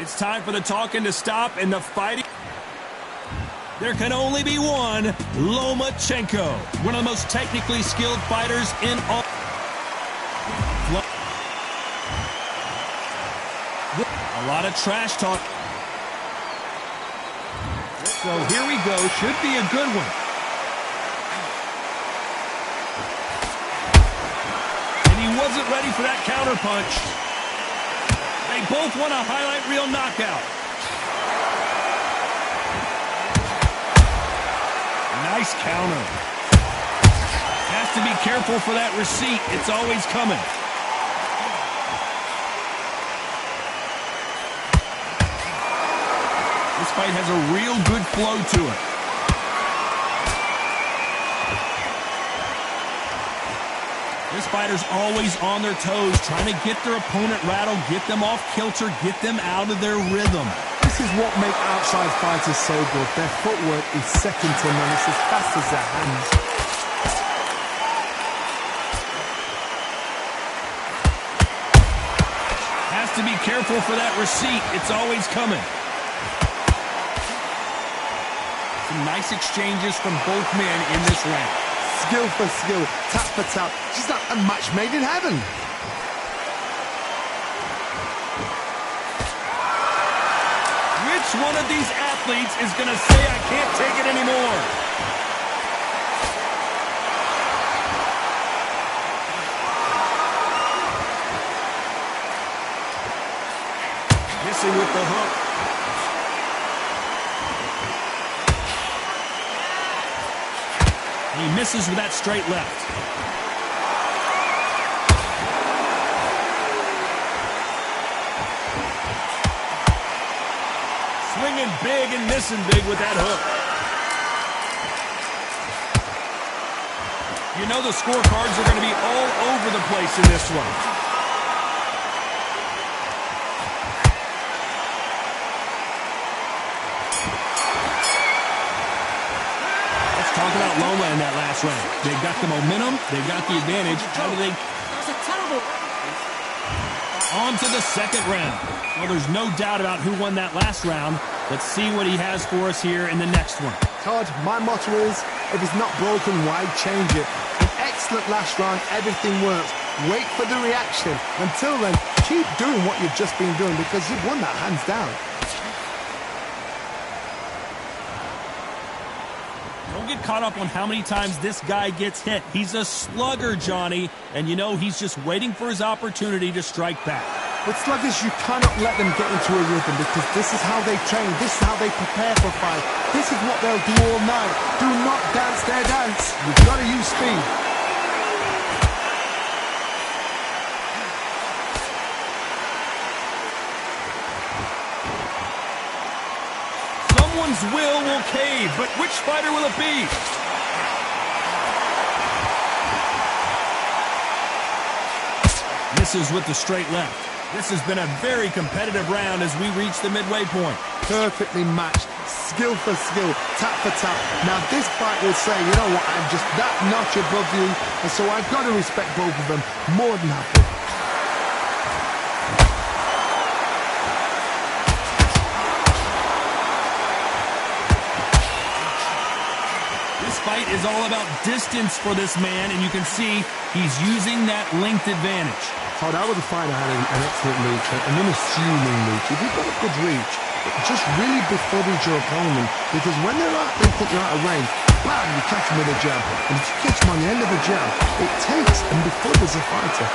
It's time for the talking to stop and the fighting. There can only be one, Lomachenko, one of the most technically skilled fighters in all. A lot of trash talk. So here we go, should be a good one. And he wasn't ready for that counterpunch. They both want a highlight reel knockout. Nice counter. Has to be careful for that receipt. It's always coming. This fight has a real good flow to it. This fighter's always on their toes, trying to get their opponent rattled, get them off kilter, get them out of their rhythm. This is what makes outside fighters so good. Their footwork is second to none. It's as fast as their hands. Has to be careful for that receipt. It's always coming. Some nice exchanges from both men in this round. Skill for skill, tap for tap. Just like a match made in heaven. Which one of these athletes is going to say, I can't take it anymore? Missing with the hook. He misses with that straight left. Swinging big and missing big with that hook. You know the scorecards are going to be all over the place in this one. Talk about Loma in that last round. They've got the momentum. They've got the advantage. How do they... That was a terrible... On to the second round. Well, there's no doubt about who won that last round. Let's see what he has for us here in the next one. Todd, my motto is, if it's not broken, why change it? An excellent last round. Everything works. Wait for the reaction. Until then, keep doing what you've just been doing because you've won that hands down. Don't get caught up on how many times this guy gets hit. He's a slugger, Johnny, and you know he's just waiting for his opportunity to strike back. With sluggers, you cannot let them get into a rhythm because this is how they train. This is how they prepare for a fight. This is what they'll do all night. Do not dance their dance. You've got to use speed. Someone's will cave, but which fighter will it be? Misses with the straight left. This has been a very competitive round as we reach the midway point. Perfectly matched. skill for skill, tap for tap. Now this fight will say, you know what, I'm just that notch above you, and so I've got to respect both of them more than happy. This fight is all about distance for this man, and you can see he's using that length advantage. So that was a fight that had an excellent reach, an unassuming reach. If you've got a good reach, just really befuddles your opponent, because when they think you're out of range, bam, you catch them with a jab. And if you catch them on the end of a jab, it takes and befuddles a fighter.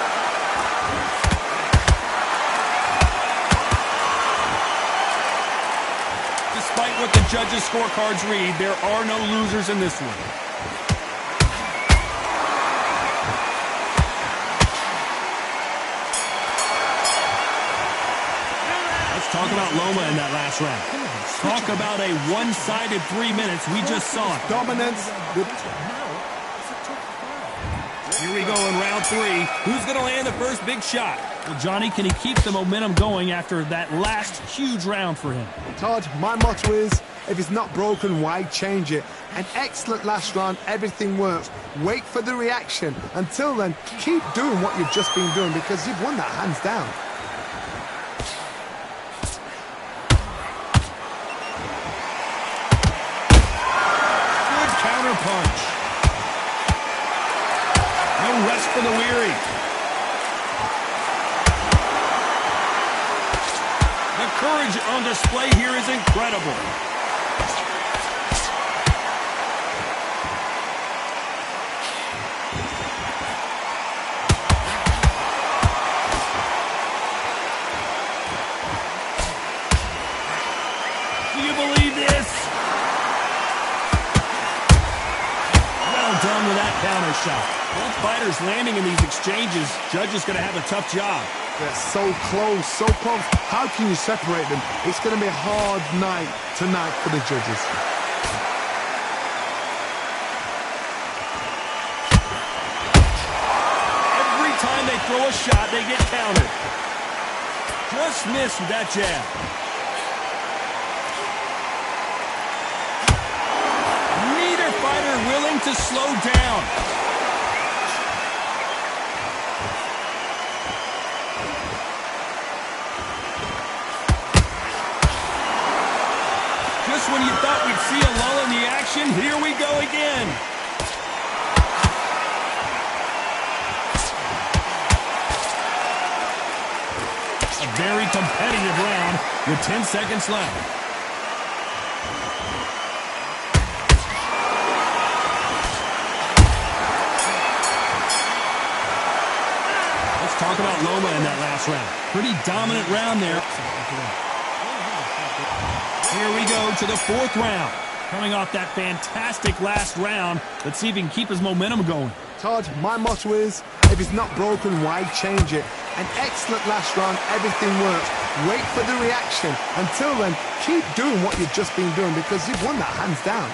Despite what the judges' scorecards read, there are no losers in this one. Talk about Loma in that last round. Talk about a one-sided 3 minutes. We just saw it. Dominance. Here we go in round 3. Who's going to land the first big shot? Well, Johnny, can he keep the momentum going after that last huge round for him? Todd, my motto is, if it's not broken, why change it? An excellent last round, everything works. Wait for the reaction. Until then, keep doing what you've just been doing, because you've won that hands down. Punch. No rest for the weary. The courage on display here is incredible. Do you believe this? Done with that counter shot. Both fighters landing in these exchanges. Judge is going to have a tough job. They're so close, so close. How can you separate them? It's going to be a hard night tonight for the judges. Every time they throw a shot, they get countered. Just missed with that jab. Fighter willing to slow down. Just when you thought we'd see a lull in the action, here we go again. A very competitive round with 10 seconds left. Talk about Loma in that last round. Pretty dominant round there. Here we go to the 4th round. Coming off that fantastic last round. Let's see if he can keep his momentum going. Todd, my motto is, if it's not broken, why change it? An excellent last round, everything works. Wait for the reaction. Until then, keep doing what you've just been doing, because you've won that hands down.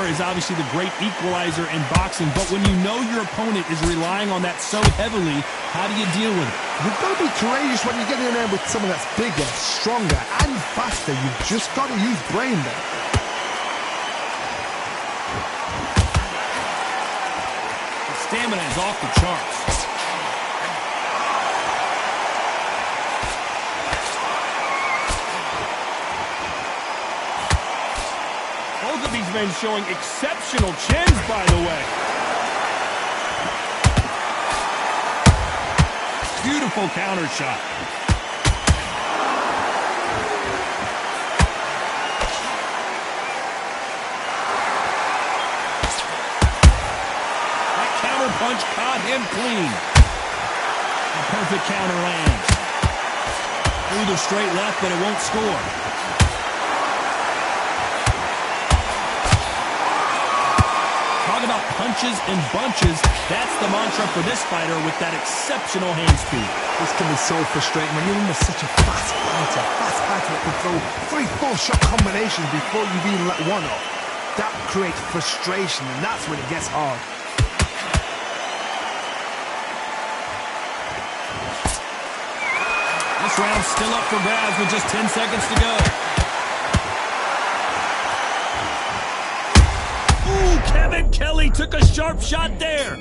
Is obviously the great equalizer in boxing, but when you know your opponent is relying on that so heavily, how do you deal with it? You've got to be courageous when you get in there with someone that's bigger, stronger, and faster. You've just got to use brain there. The stamina is off the charts. Both of these men showing exceptional chins, by the way. Beautiful counter shot. That counter punch caught him clean. A perfect counter lands. Through the straight left, but it won't score. Talk about punches and bunches. That's the mantra for this fighter with that exceptional hand speed. This can be so frustrating when you're under such a fast fighter that can throw 3-4 shot combinations before you've even let one off. That creates frustration, and that's when it gets hard. round still up for grabs with just 10 seconds to go. Ooh, Kevin Kelly took a sharp shot there.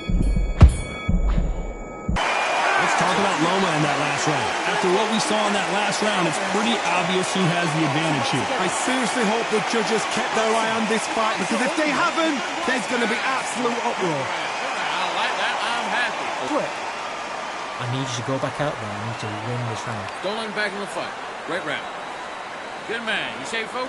Let's talk about Loma in that last round. After what we saw in that last round, it's pretty obvious who has the advantage here. I seriously hope the judges kept their eye on this fight, because if they haven't, there's going to be absolute uproar. I like that. I'm happy. Quick. I need you to go back out there. I need to win this round. Don't let him back in the fight. Great round. Good man. You stay focused.